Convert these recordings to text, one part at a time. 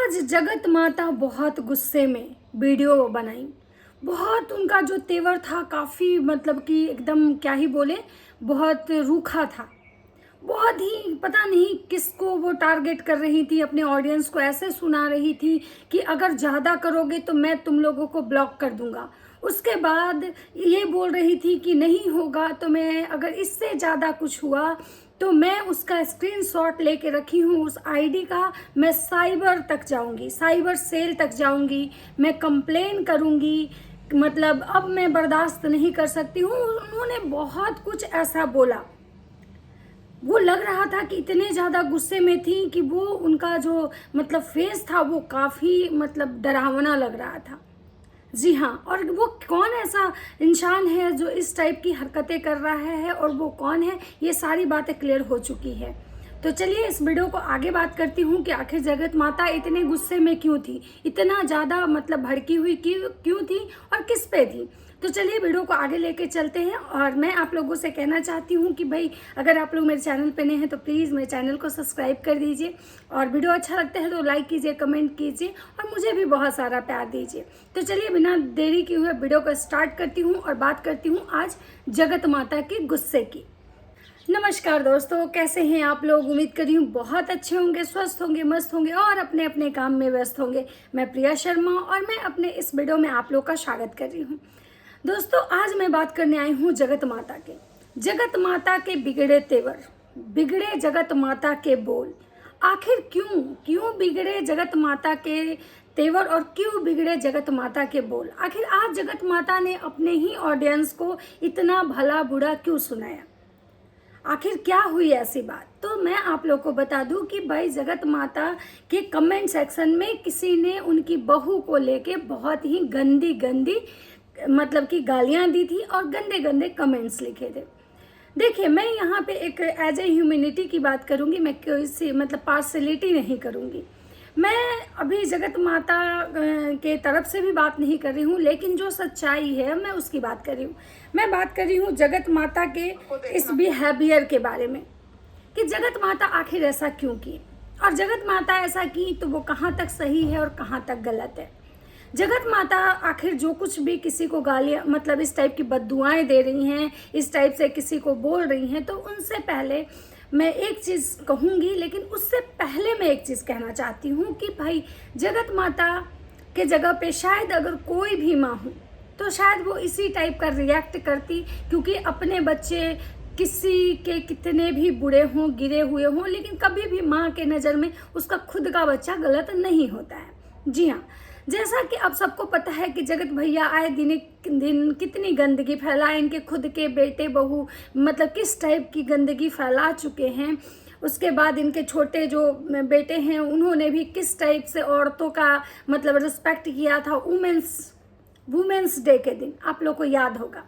आज जगत माता बहुत गुस्से में वीडियो बनाई। बहुत उनका जो तेवर था काफ़ी मतलब कि एकदम क्या ही बोले, बहुत रूखा था। बहुत ही पता नहीं किसको वो टारगेट कर रही थी, अपने ऑडियंस को ऐसे सुना रही थी कि अगर ज़्यादा करोगे तो मैं तुम लोगों को ब्लॉक कर दूंगा। उसके बाद ये बोल रही थी कि नहीं होगा तो मैं अगर इससे ज़्यादा कुछ हुआ तो मैं उसका स्क्रीनशॉट लेके रखी हूँ उस आईडी का, मैं साइबर तक जाऊँगी, साइबर सेल तक जाऊँगी, मैं कंप्लेन करूँगी, मतलब अब मैं बर्दाश्त नहीं कर सकती हूँ। उन्होंने बहुत कुछ ऐसा बोला। वो लग रहा था कि इतने ज़्यादा गुस्से में थी कि वो उनका जो मतलब फेस था वो काफ़ी मतलब डरावना लग रहा था। जी हाँ, और वो कौन ऐसा इंसान है जो इस टाइप की हरकतें कर रहा है और वो कौन है, ये सारी बातें क्लियर हो चुकी है। तो चलिए इस वीडियो को आगे बात करती हूँ कि आखिर जगत माता इतने गुस्से में क्यों थी, इतना ज़्यादा मतलब भड़की हुई क्यों थी और किस पे थी। तो चलिए वीडियो को आगे लेके चलते हैं। और मैं आप लोगों से कहना चाहती हूँ कि भाई अगर आप लोग मेरे चैनल पे नए हैं तो प्लीज़ मेरे चैनल को सब्सक्राइब कर दीजिए, और वीडियो अच्छा लगता है तो लाइक कीजिए, कमेंट कीजिए और मुझे भी बहुत सारा प्यार दीजिए। तो चलिए बिना देरी किए हुए वीडियो को स्टार्ट करती हूँ और बात करती हूँ आज जगत माता के गुस्से की। नमस्कार दोस्तों, कैसे हैं आप लोग? उम्मीद कर रही हूँ बहुत अच्छे होंगे, स्वस्थ होंगे, मस्त होंगे और अपने अपने काम में व्यस्त होंगे। मैं प्रिया शर्मा और मैं अपने इस वीडियो में आप लोग का स्वागत कर रही हूँ। दोस्तों आज मैं बात करने आई हूँ जगत माता के बिगड़े तेवर, बिगड़े जगत माता के बोल। आखिर क्यों बिगड़े जगत माता के तेवर और क्यों बिगड़े जगत माता के बोल? आखिर आज जगत माता ने अपने ही ऑडियंस को इतना भला बुरा क्यों सुनाया? आखिर क्या हुई ऐसी बात? तो मैं आप लोग को बता दूं कि भाई जगत माता के कमेंट सेक्शन में किसी ने उनकी बहू को लेके बहुत ही गंदी गंदी मतलब कि गालियां दी थी और गंदे गंदे कमेंट्स लिखे थे। देखिए मैं यहाँ पे एक एज ए ह्यूमैनिटी की बात करूँगी, मैं किसी मतलब पार्शलिटी नहीं करूँगी। मैं अभी जगत माता के तरफ से भी बात नहीं कर रही हूँ, लेकिन जो सच्चाई है मैं उसकी बात कर रही हूँ। मैं बात कर रही हूँ जगत माता के इस बिहेवियर के बारे में कि जगत माता आखिर ऐसा क्यों की, और जगत माता ऐसा की तो वो कहाँ तक सही है और कहाँ तक गलत है। जगत माता आखिर जो कुछ भी किसी को गालियाँ मतलब इस टाइप की बद्दुआएं दे रही हैं, इस टाइप से किसी को बोल रही हैं, तो उनसे पहले मैं एक चीज़ कहूँगी, लेकिन उससे पहले मैं एक चीज़ कहना चाहती हूँ कि भाई जगत माता के जगह पे शायद अगर कोई भी माँ हो तो शायद वो इसी टाइप का रिएक्ट करती, क्योंकि अपने बच्चे किसी के कितने भी बुरे हों, गिरे हुए हों, लेकिन कभी भी माँ के नज़र में उसका खुद का बच्चा गलत नहीं होता है। जी हाँ, जैसा कि अब सबको पता है कि जगत भैया आए दिन कितनी गंदगी फैलाए, इनके खुद के बेटे बहू मतलब किस टाइप की गंदगी फैला चुके हैं। उसके बाद इनके छोटे जो बेटे हैं उन्होंने भी किस टाइप से औरतों का मतलब रिस्पेक्ट किया था वुमेन्स डे के दिन, आप लोग को याद होगा।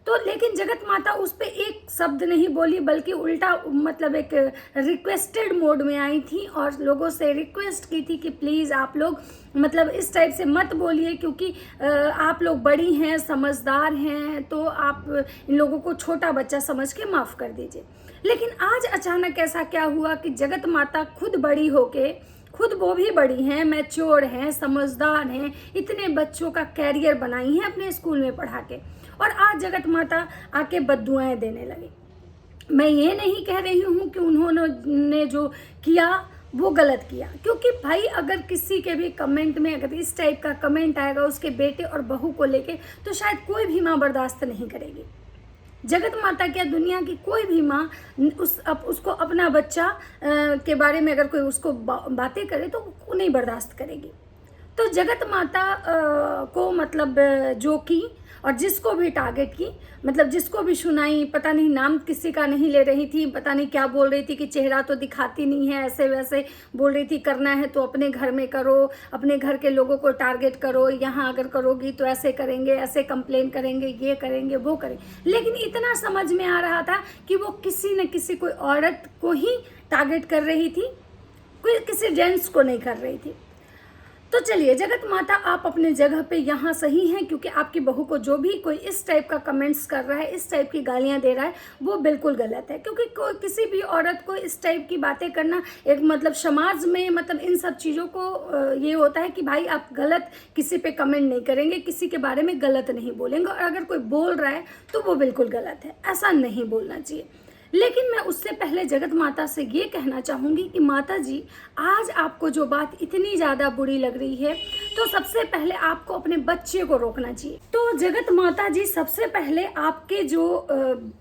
तो लेकिन जगत माता उस पर एक शब्द नहीं बोली, बल्कि उल्टा मतलब एक रिक्वेस्टेड मोड में आई थी और लोगों से रिक्वेस्ट की थी कि प्लीज़ आप लोग मतलब इस टाइप से मत बोलिए, क्योंकि आप लोग बड़ी हैं, समझदार हैं, तो आप इन लोगों को छोटा बच्चा समझ के माफ़ कर दीजिए। लेकिन आज अचानक ऐसा क्या हुआ कि जगत माता खुद बड़ी होके, खुद वो भी बड़ी हैं, मैच्योर हैं, समझदार हैं, इतने बच्चों का कैरियर बनाई हैं अपने स्कूल में पढ़ा के, और आज जगत माता आके बद्दुआएं देने लगी। मैं ये नहीं कह रही हूँ कि उन्होंने जो किया वो गलत किया, क्योंकि भाई अगर किसी के भी कमेंट में अगर इस टाइप का कमेंट आएगा उसके बेटे और बहू को लेके, तो शायद कोई भी माँ बर्दाश्त नहीं करेगी। जगत माता क्या, दुनिया की कोई भी माँ उसको अपना बच्चा के बारे में अगर कोई उसको बातें करे तो वो नहीं बर्दाश्त करेगी। तो जगत माता को मतलब जो की और जिसको भी टारगेट की, मतलब जिसको भी सुनाई, पता नहीं नाम किसी का नहीं ले रही थी, पता नहीं क्या बोल रही थी कि चेहरा तो दिखाती नहीं है, ऐसे वैसे बोल रही थी, करना है तो अपने घर में करो, अपने घर के लोगों को टारगेट करो, यहाँ अगर करोगी तो ऐसे करेंगे, ऐसे कंप्लेन करेंगे, ये करेंगे, वो करेंगे। लेकिन इतना समझ में आ रहा था कि वो किसी न किसी कोई औरत को ही टारगेट कर रही थी, कोई किसी जेंट्स को नहीं कर रही थी। तो चलिए जगत माता, आप अपने जगह पे यहाँ सही हैं, क्योंकि आपकी बहू को जो भी कोई इस टाइप का कमेंट्स कर रहा है, इस टाइप की गालियाँ दे रहा है, वो बिल्कुल गलत है। क्योंकि कोई किसी भी औरत को इस टाइप की बातें करना एक मतलब समाज में मतलब इन सब चीज़ों को ये होता है कि भाई आप गलत किसी पे कमेंट नहीं करेंगे, किसी के बारे में गलत नहीं बोलेंगे, और अगर कोई बोल रहा है तो वो बिल्कुल गलत है, ऐसा नहीं बोलना चाहिए। लेकिन मैं उससे पहले जगत माता से ये कहना चाहूँगी कि माता जी, आज आपको जो बात इतनी ज़्यादा बुरी लग रही है, तो सबसे पहले आपको अपने बच्चे को रोकना चाहिए। तो जगत माता जी, सबसे पहले आपके जो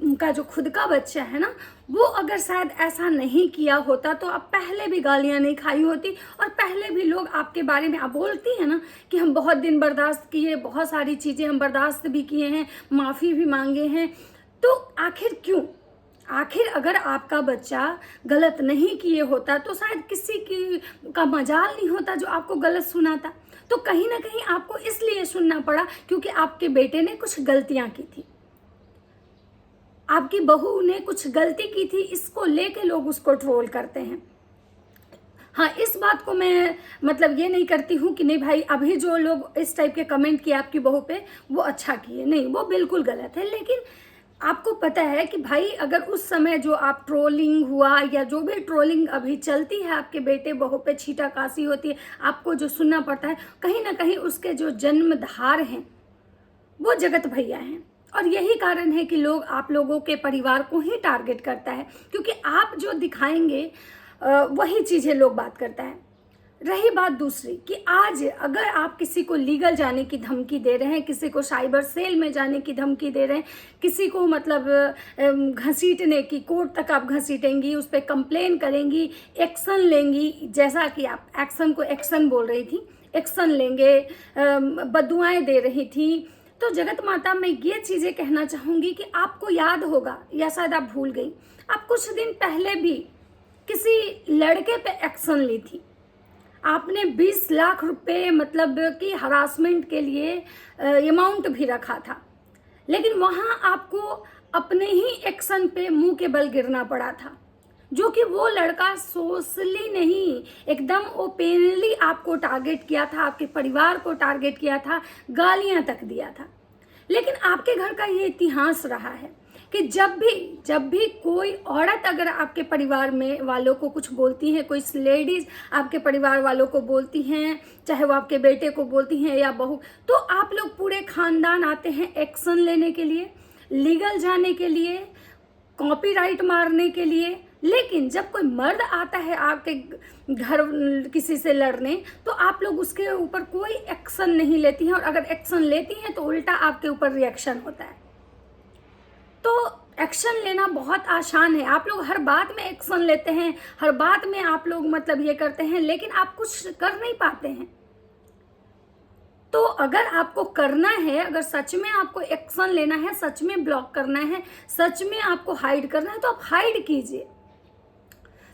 उनका जो खुद का बच्चा है ना, वो अगर शायद ऐसा नहीं किया होता तो आप पहले भी गालियाँ नहीं खाई होती, और पहले भी लोग आपके बारे में, आप बोलती हैं ना कि हम बहुत दिन बर्दाश्त किए, बहुत सारी चीज़ें हम बर्दाश्त भी किए हैं, माफ़ी भी मांगे हैं, तो आखिर क्यों? आखिर अगर आपका बच्चा गलत नहीं किए होता तो शायद किसी की का मजाल नहीं होता जो आपको गलत सुनाता। तो कहीं ना कहीं आपको इसलिए सुनना पड़ा क्योंकि आपके बेटे ने कुछ गलतियां की थी, आपकी बहू ने कुछ गलती की थी, इसको लेके लोग उसको ट्रोल करते हैं। हाँ, इस बात को मैं मतलब ये नहीं करती हूँ कि नहीं भाई अभी जो लोग इस टाइप के कमेंट किए आपकी बहू पे वो अच्छा किए, नहीं, वो बिल्कुल गलत है। लेकिन आपको पता है कि भाई अगर उस समय जो आप ट्रोलिंग हुआ या जो भी ट्रोलिंग अभी चलती है, आपके बेटे बहू पे छीटा कासी होती है, आपको जो सुनना पड़ता है, कहीं ना कहीं उसके जो जन्मधार हैं वो जगत भैया हैं। और यही कारण है कि लोग आप लोगों के परिवार को ही टारगेट करता है, क्योंकि आप जो दिखाएंगे वही चीज़ें लोग बात करता है। रही बात दूसरी कि आज अगर आप किसी को लीगल जाने की धमकी दे रहे हैं, किसी को साइबर सेल में जाने की धमकी दे रहे हैं, किसी को मतलब घसीटने की, कोर्ट तक आप घसीटेंगी, उस पर कंप्लेन करेंगी, एक्शन लेंगी, जैसा कि आप एक्शन को एक्शन बोल रही थी, एक्शन लेंगे, बदुआएं दे रही थी, तो जगत माता मैं ये चीज़ें कहना चाहूँगी कि आपको याद होगा या शायद आप भूल गई, आप कुछ दिन पहले भी किसी लड़के पे एक्शन ली थी। आपने 20 लाख रुपए मतलब कि हरासमेंट के लिए अमाउंट भी रखा था, लेकिन वहाँ आपको अपने ही एक्शन पे मुंह के बल गिरना पड़ा था, जो कि वो लड़का सोशली नहीं, एकदम ओपनली आपको टारगेट किया था, आपके परिवार को टारगेट किया था, गालियां तक दिया था। लेकिन आपके घर का ये इतिहास रहा है कि जब भी कोई औरत अगर आपके परिवार में वालों को कुछ बोलती है, कोई लेडीज आपके परिवार वालों को बोलती हैं, चाहे वो आपके बेटे को बोलती हैं या बहू, तो आप लोग पूरे खानदान आते हैं एक्शन लेने के लिए, लीगल जाने के लिए, कॉपीराइट मारने के लिए। लेकिन जब कोई मर्द आता है आपके घर किसी से लड़ने, तो आप लोग उसके ऊपर कोई एक्शन नहीं लेती हैं, और अगर एक्शन लेती हैं तो उल्टा आपके ऊपर रिएक्शन होता है। तो एक्शन लेना बहुत आसान है, आप लोग हर बात में एक्शन लेते हैं, हर बात में आप लोग मतलब ये करते हैं, लेकिन आप कुछ कर नहीं पाते हैं। तो अगर आपको करना है, अगर सच में आपको एक्शन लेना है, सच में ब्लॉक करना है, सच में आपको हाइड करना है, तो आप हाइड कीजिए।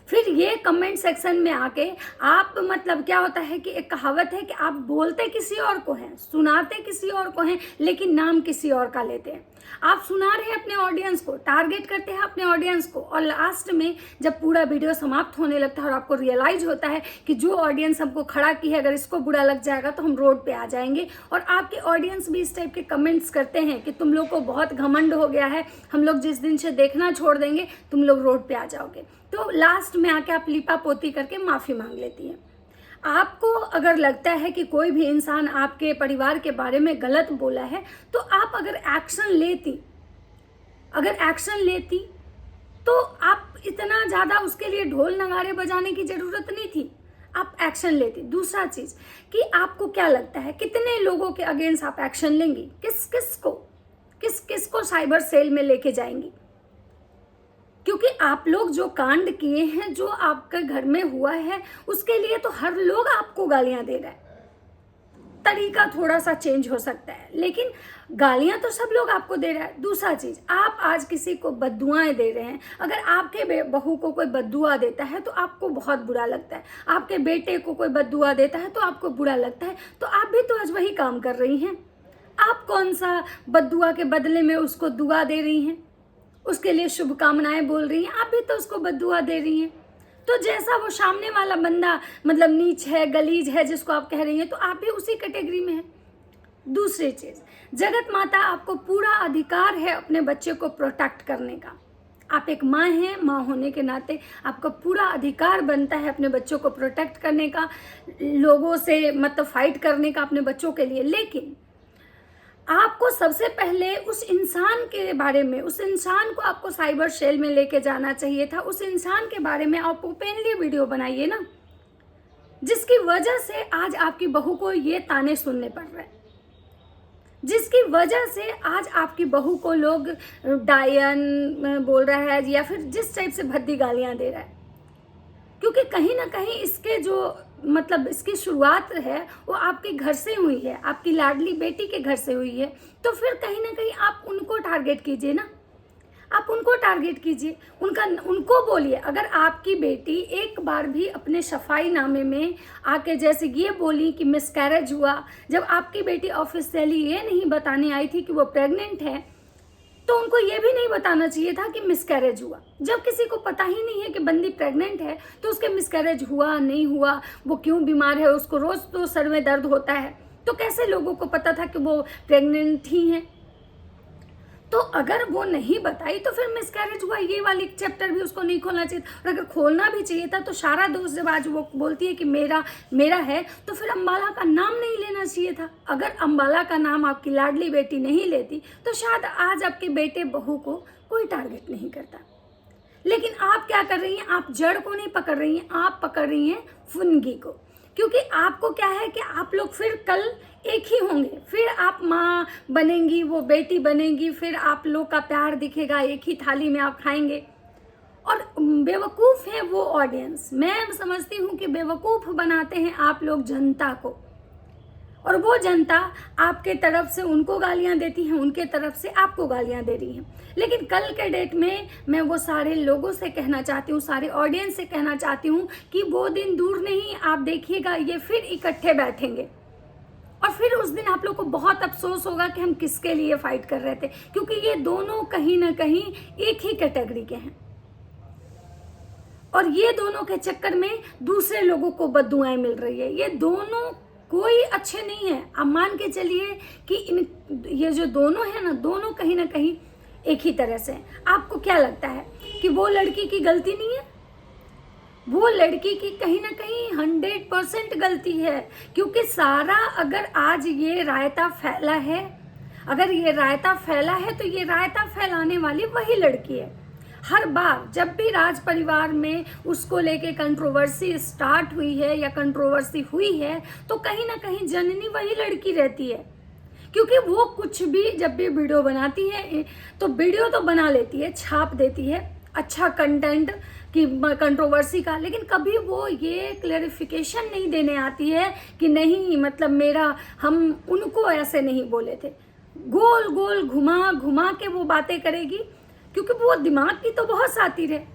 फिर ये कमेंट सेक्शन में आके आप मतलब क्या होता है कि एक कहावत है कि आप बोलते किसी और को हैं, सुनाते किसी और को हैं, लेकिन नाम किसी और का लेते हैं। आप सुना रहे हैं अपने ऑडियंस को, टारगेट करते हैं अपने ऑडियंस को, और लास्ट में जब पूरा वीडियो समाप्त होने लगता है और आपको रियलाइज होता है कि जो ऑडियंस हमको खड़ा की है, अगर इसको बुरा लग जाएगा तो हम रोड पे आ जाएंगे, और आपके ऑडियंस भी इस टाइप के कमेंट्स करते हैं कि तुम लोग को बहुत घमंड हो गया है, हम लोग जिस दिन से देखना छोड़ देंगे तुम लोग रोड पे आ जाओगे, तो लास्ट में आके आप लिपा पोती करके माफ़ी मांग लेती हैं। आपको अगर लगता है कि कोई भी इंसान आपके परिवार के बारे में गलत बोला है, तो आप अगर एक्शन लेती तो आप इतना ज़्यादा उसके लिए ढोल नगाड़े बजाने की ज़रूरत नहीं थी, आप एक्शन लेती। दूसरा चीज़ कि आपको क्या लगता है कितने लोगों के अगेंस्ट आप एक्शन लेंगी, किस को साइबर सेल में लेके जाएंगी, क्योंकि आप लोग जो कांड किए हैं, जो आपके घर में हुआ है, उसके लिए तो हर लोग आपको गालियां दे रहा है। तरीका थोड़ा सा चेंज हो सकता है, लेकिन गालियां तो सब लोग आपको दे रहा है। दूसरा चीज, आप आज किसी को बद्दुआएं दे रहे हैं, अगर आपके बहू को कोई बद्दुआ देता है तो आपको बहुत बुरा लगता है, आपके बेटे को कोई बद्दुआ देता है तो आपको बुरा लगता है, तो आप भी तो आज वही काम कर रही हैं। आप कौन सा बद्दुआ के बदले में उसको दुआ दे रही हैं, उसके लिए शुभकामनाएं बोल रही हैं, आप भी तो उसको बद्दुआ दे रही हैं। तो जैसा वो सामने वाला बंदा मतलब नीच है, गलीज है जिसको आप कह रही हैं, तो आप भी उसी कैटेगरी में हैं। दूसरी चीज, जगत माता आपको पूरा अधिकार है अपने बच्चे को प्रोटेक्ट करने का। आप एक माँ हैं, माँ होने के नाते आपका पूरा अधिकार बनता है अपने बच्चों को प्रोटेक्ट करने का, लोगों से मतलब फाइट करने का अपने बच्चों के लिए। लेकिन आपको सबसे पहले उस इंसान के बारे में, उस इंसान को आपको साइबर सेल में लेके जाना चाहिए था। उस इंसान के बारे में आप ओपनली वीडियो बनाइए ना, जिसकी वजह से आज आपकी बहू को ये ताने सुनने पड़ रहे हैं, जिसकी वजह से आज आपकी बहू को लोग डायन बोल रहा है या फिर जिस टाइप से भद्दी गालियां दे रहा है। क्योंकि कहीं ना कहीं इसके जो मतलब इसकी शुरुआत है वो आपके घर से हुई है, आपकी लाडली बेटी के घर से हुई है। तो फिर कहीं ना कहीं आप उनको टारगेट कीजिए ना, आप उनको टारगेट कीजिए, उनको बोलिए। अगर आपकी बेटी एक बार भी अपने सफाई नामे में आके जैसे ये बोली कि मिसकैरेज हुआ, जब आपकी बेटी ऑफिशियली ये नहीं बताने आई थी कि वो प्रेग्नेंट है, तो उनको ये भी नहीं बताना चाहिए था कि मिसकैरेज हुआ। जब किसी को पता ही नहीं है कि बंदी प्रेग्नेंट है तो उसके मिसकैरेज हुआ नहीं हुआ, वो क्यों बीमार है, उसको रोज तो सर में दर्द होता है, तो कैसे लोगों को पता था कि वो प्रेग्नेंट ही है। तो अगर वो नहीं बताई तो फिर मिसकैरेज हुआ, ये वाली चैप्टर भी उसको नहीं खोलना चाहिए। और अगर खोलना भी चाहिए था तो सारा दोष जब आज वो बोलती है कि मेरा है, तो फिर अम्बाला का नाम नहीं लेना चाहिए था। अगर अम्बाला का नाम आपकी लाडली बेटी नहीं लेती तो शायद आज आपके बेटे बहू को कोई टारगेट नहीं करता। लेकिन आप क्या कर रही हैं, आप जड़ को नहीं पकड़ रही हैं, आप पकड़ रही हैं फुनगी को। क्योंकि आपको क्या है कि आप लोग फिर कल एक ही होंगे, फिर आप माँ बनेंगी, वो बेटी बनेगी, फिर आप लोग का प्यार दिखेगा, एक ही थाली में आप खाएंगे। और बेवकूफ़ है वो ऑडियंस, मैं समझती हूँ कि बेवकूफ़ बनाते हैं आप लोग जनता को, और वो जनता आपके तरफ से उनको गालियां देती हैं, उनके तरफ से आपको गालियां दे रही हैं। लेकिन कल के डेट में मैं वो सारे लोगों से कहना चाहती हूँ, सारे ऑडियंस से कहना चाहती हूँ कि वो दिन दूर नहीं, आप देखिएगा ये फिर इकट्ठे बैठेंगे और फिर उस दिन आप लोग को बहुत अफसोस होगा कि हम किसके लिए फाइट कर रहे थे। क्योंकि ये दोनों कहीं ना कहीं एक ही कैटेगरी के हैं और ये दोनों के चक्कर में दूसरे लोगों को बददुआएं मिल रही है। ये दोनों कोई अच्छे नहीं है। आप मान के चलिए कि ये जो दोनों है ना, दोनों कहीं ना कहीं एक ही तरह से। आपको क्या लगता है कि वो लड़की की गलती नहीं है? वो लड़की की कहीं ना कहीं 100% गलती है। क्योंकि सारा अगर आज ये रायता फैला है, अगर ये रायता फैला है तो ये रायता फैलाने वाली वही लड़की है। हर बार जब भी राज परिवार में उसको लेके कंट्रोवर्सी स्टार्ट हुई है या कंट्रोवर्सी हुई है तो कहीं ना कहीं जननी वही लड़की रहती है। क्योंकि वो कुछ भी जब भी वीडियो बनाती है तो वीडियो तो बना लेती है, छाप देती है अच्छा कंटेंट की कंट्रोवर्सी का, लेकिन कभी वो ये क्लैरिफिकेशन नहीं देने आती है कि नहीं मतलब हम उनको ऐसे नहीं बोले थे। गोल गोल घुमा घुमा के वो बातें करेगी क्योंकि वो दिमाग की तो बहुत शातिर है।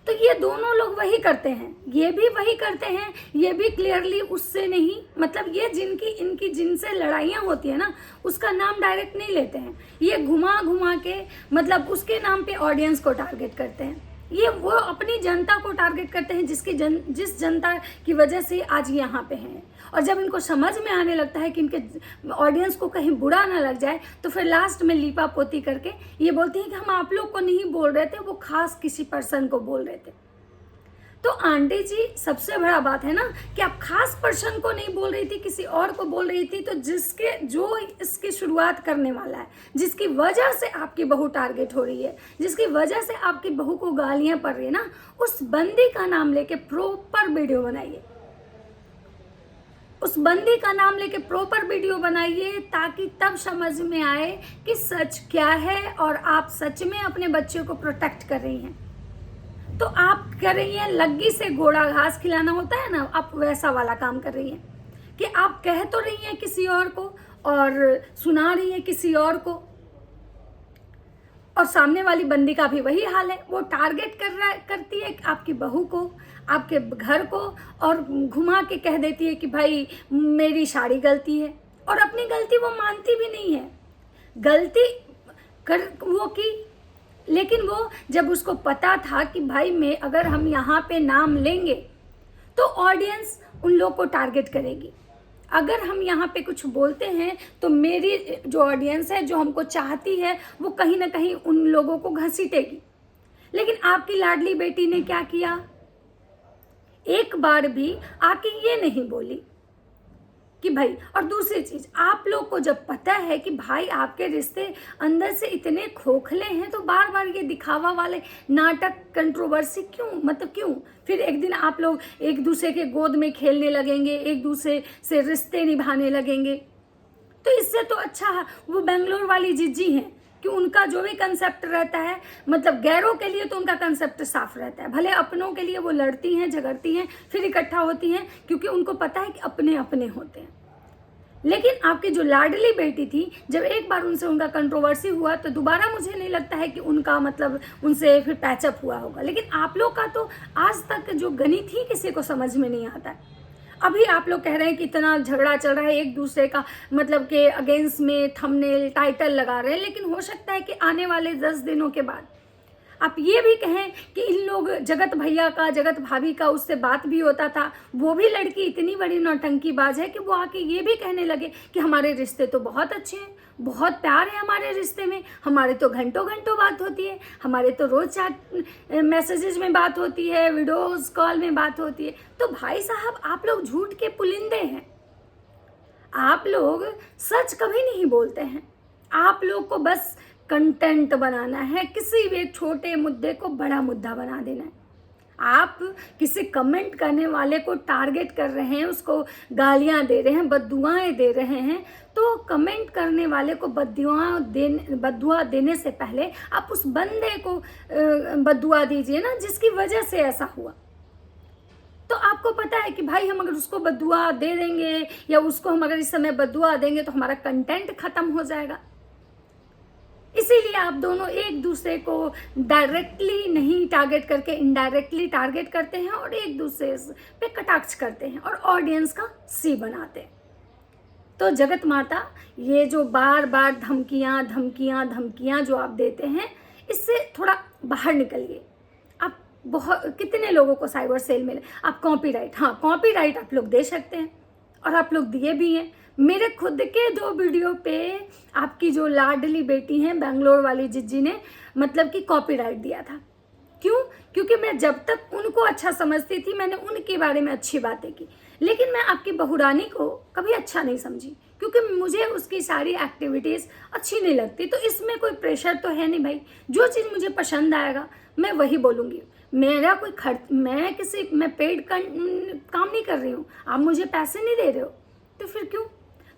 तो ये दोनों लोग वही करते हैं, ये भी वही करते हैं, ये भी क्लियरली उससे नहीं, मतलब ये इनकी जिनसे लड़ाइयाँ होती है ना उसका नाम डायरेक्ट नहीं लेते हैं। ये घुमा घुमा के मतलब उसके नाम पे ऑडियंस को टारगेट करते हैं। ये वो अपनी जनता को टारगेट करते हैं जिस जनता की वजह से आज यहाँ पे हैं। और जब इनको समझ में आने लगता है कि इनके ऑडियंस को कहीं बुरा ना लग जाए तो फिर लास्ट में लीपा पोती करके ये बोलते हैं कि हम आप लोग को नहीं बोल रहे थे, वो खास किसी पर्सन को बोल रहे थे। तो आंटी जी सबसे बड़ा बात है ना कि आप खास पर्सन को नहीं बोल रही थी, किसी और को बोल रही थी। तो जो इसकी शुरुआत करने वाला है, जिसकी वजह से आपकी बहू टारगेट हो रही है, जिसकी वजह से आपकी बहू को गालियां पड़ रही है ना, उस बंदी का नाम लेके प्रॉपर वीडियो बनाइए। उस बंदी का नाम लेके प्रॉपर वीडियो बनाइए ताकि तब समझ में आए कि सच क्या है और आप सच में अपने बच्चे को प्रोटेक्ट कर रही हैं। तो आप कर रही हैं लग्गी से घोड़ा घास खिलाना होता है ना, आप वैसा वाला काम कर रही हैं कि आप कह तो रही हैं किसी और को और सुना रही हैं किसी और को, और सामने वाली बंदी का भी वही हाल है। वो टारगेट करती है आपकी बहू को, आपके घर को, और घुमा के कह देती है कि भाई मेरी सारी गलती है, और अपनी गलती वो मानती भी नहीं है। गलती कर वो की, लेकिन वो जब उसको पता था कि भाई मैं अगर हम यहाँ पे नाम लेंगे तो ऑडियंस उन लोग को टारगेट करेगी, अगर हम यहाँ पे कुछ बोलते हैं तो मेरी जो ऑडियंस है, जो हमको चाहती है, वो कहीं ना कहीं उन लोगों को घसीटेगी। लेकिन आपकी लाडली बेटी ने क्या किया, एक बार भी आके ये नहीं बोली कि भाई, और दूसरी चीज, आप लोग को जब पता है कि भाई आपके रिश्ते अंदर से इतने खोखले हैं तो बार बार ये दिखावा वाले नाटक, कंट्रोवर्सी क्यों, मतलब क्यों? फिर एक दिन आप लोग एक दूसरे के गोद में खेलने लगेंगे, एक दूसरे से रिश्ते निभाने लगेंगे। तो इससे तो अच्छा वो बेंगलोर वाली जिज्जी हैं कि उनका जो भी कंसेप्ट रहता है, मतलब गैरों के लिए तो उनका कंसेप्ट साफ रहता है, भले अपनों के लिए वो लड़ती हैं, झगड़ती हैं, फिर इकट्ठा होती हैं, क्योंकि उनको पता है कि अपने अपने होते हैं। लेकिन आपकी जो लाडली बेटी थी, जब एक बार उनसे उनका कंट्रोवर्सी हुआ तो दोबारा मुझे नहीं लगता है कि उनका मतलब उनसे फिर पैचअप हुआ होगा। लेकिन आप लोग का तो आज तक जो गणित ही किसी को समझ में नहीं आता है। अभी आप लोग कह रहे हैं कि इतना झगड़ा चल रहा है एक दूसरे का, मतलब के अगेंस्ट में थंबनेल टाइटल लगा रहे हैं, लेकिन हो सकता है कि आने वाले 10 दिनों के बाद आप ये भी कहें कि इन लोग जगत भैया का, जगत भाभी का उससे बात भी होता था, वो भी लड़की इतनी बड़ी नौटंकीबाज है कि वो आके ये भी कहने लगे कि हमारे रिश्ते तो बहुत अच्छे हैं, बहुत प्यार है हमारे रिश्ते में, हमारे तो घंटों घंटों बात होती है, हमारे तो रोज चैट मैसेजेस में बात होती है, वीडियोस कॉल में बात होती है। तो भाई साहब, आप लोग झूठ के पुलिंदे हैं, आप लोग सच कभी नहीं बोलते हैं। आप लोग को बस कंटेंट बनाना है, किसी भी एक छोटे मुद्दे को बड़ा मुद्दा बना देना है। आप किसी कमेंट करने वाले को टारगेट कर रहे हैं, उसको गालियां दे रहे हैं, बद्दुआएं दे रहे हैं, तो कमेंट करने वाले को बद्दुआ देने से पहले आप उस बंदे को बद्दुआ दीजिए ना, जिसकी वजह से ऐसा हुआ। तो आपको पता है कि भाई हम अगर उसको बद्दुआ दे देंगे या उसको हम अगर इस समय बद्दुआ देंगे तो हमारा कंटेंट खत्म हो जाएगा। इसीलिए आप दोनों एक दूसरे को डायरेक्टली नहीं टारगेट करके इनडायरेक्टली टारगेट करते हैं और एक दूसरे पे कटाक्ष करते हैं और ऑडियंस का सी बनाते हैं। तो जगत माता, ये जो बार बार धमकियां जो आप देते हैं, इससे थोड़ा बाहर निकलिए। आप बहुत कितने लोगों को साइबर सेल मिले, आप कॉपीराइट, हाँ कॉपीराइट आप लोग दे सकते हैं और आप लोग दिए भी हैं। मेरे खुद के 2 वीडियो पे आपकी जो लाडली बेटी हैं बेंगलोर वाली जिज्जी ने मतलब कि कॉपीराइट दिया था। क्यों? क्योंकि मैं जब तक उनको अच्छा समझती थी मैंने उनके बारे में अच्छी बातें की, लेकिन मैं आपकी बहुरानी को कभी अच्छा नहीं समझी, क्योंकि मुझे उसकी सारी एक्टिविटीज़ अच्छी नहीं लगती। तो इसमें कोई प्रेशर तो है नहीं भाई, जो चीज़ मुझे पसंद आएगा मैं वही बोलूँगी। मेरा कोई खर्च, मैं पेड काम नहीं कर रही हूँ, आप मुझे पैसे नहीं दे रहे हो, तो फिर क्यों?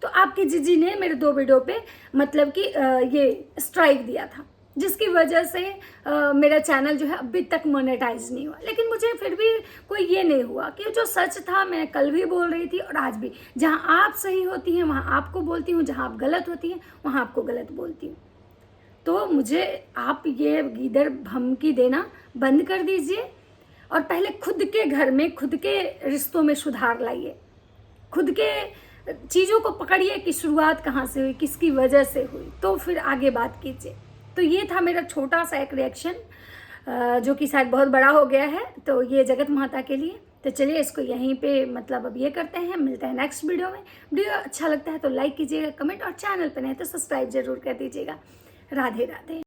तो आपकी जीजी ने मेरे 2 वीडियो पे मतलब कि ये स्ट्राइक दिया था, जिसकी वजह से मेरा चैनल जो है अभी तक मोनेटाइज नहीं हुआ। लेकिन मुझे फिर भी कोई ये नहीं हुआ कि जो सच था मैं कल भी बोल रही थी और आज भी, जहाँ आप सही होती हैं वहाँ आपको बोलती हूँ, जहाँ आप गलत होती हैं वहाँ आपको गलत बोलती हूँ। तो मुझे आप ये गीदड़ धमकी देना बंद कर दीजिए और पहले खुद के घर में, खुद के रिश्तों में सुधार लाइए, खुद के चीज़ों को पकड़िए कि शुरुआत कहाँ से हुई, किसकी वजह से हुई, तो फिर आगे बात कीजिए। तो ये था मेरा छोटा सा एक रिएक्शन, जो कि शायद बहुत बड़ा हो गया है, तो ये जगत माता के लिए। तो चलिए इसको यहीं पे मतलब अब ये करते हैं, मिलते हैं नेक्स्ट वीडियो में। वीडियो अच्छा लगता है तो लाइक कीजिएगा, कमेंट, और चैनल पर नहीं तो सब्सक्राइब जरूर कर दीजिएगा। राधे राधे।